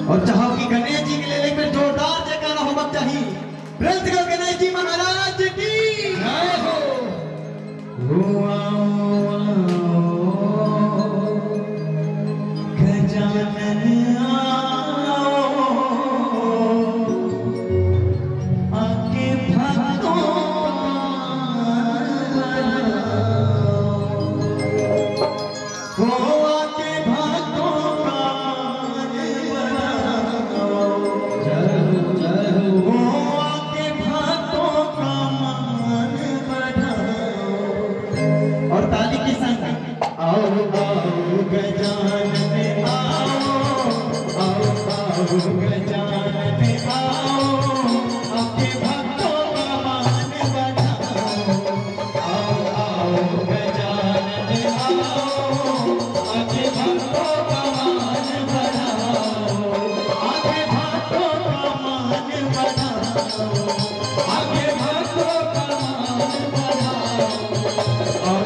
और चाहो कि गणेश जी के लिए एक जोरदार जयकारा होना चाहिए। प्रेम करो गणेश जी महाराज की जय हो। गजानन आके भक्तों और ताली के संग आओ आओ गजानन आओ आओ आओ गजानन आओ आपके भक्तों का मान बढ़ाओ। आओ आओ गजानन आओ आपके भक्तों का मान बढ़ाओ। आपके भक्तों का मान बढ़ाओ। आपके भक्तों का मान बढ़ाओ। और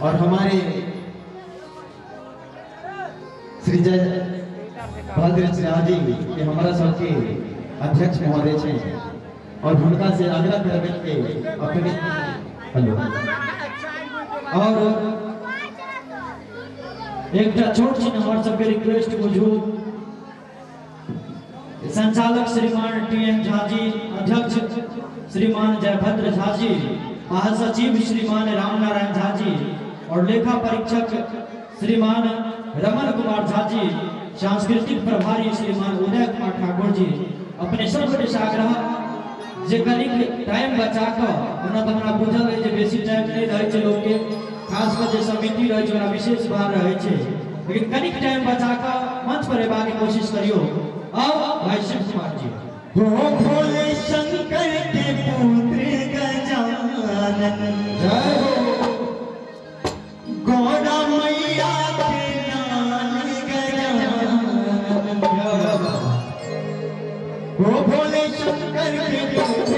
और हमारे श्री जय भद्र जी के हमारा सबके अध्यक्ष महोदय छे और हुनका से आग्रह करबे के अपने हेलो और एक छोट सी हमार सबके रिक्वेस्ट मौजूद संचालक श्रीमान टीएम झा जी, अध्यक्ष श्रीमान जयभद्र झा जी, महासचिव श्रीमान रामनारायण झा जी और लेखा परीक्षक श्रीमान रमन कुमार झा जी, सांस्कृतिक प्रभारी श्रीमान उदय कुमार ठाकुर जी अपने सबके आग्रह जे कनिक टाइम बचा कर ओना तो हमरा बुझल है जे बेसी टाइम नहीं रहे छे लोग के, खास कर जे समिति रहे छै ओना विशेष भार रहे छे, लेकिन कनिक टाइम बचा कर मंच पर एबा के कोशिश करियो। आओ भाई शिव कुमार जी। हो भोले शंकर के पुत्र गजानन जय हो। गौरा मैया के नाम गजानन हो भोले शंकर के पुत्र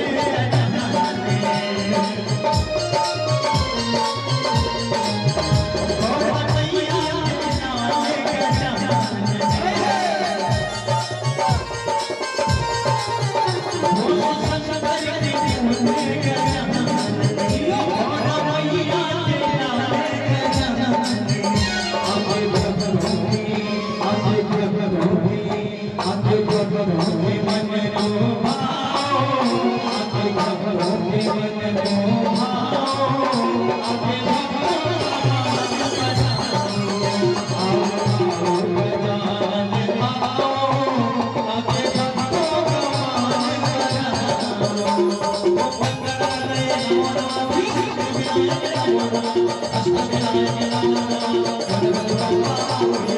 Astaghfirullah.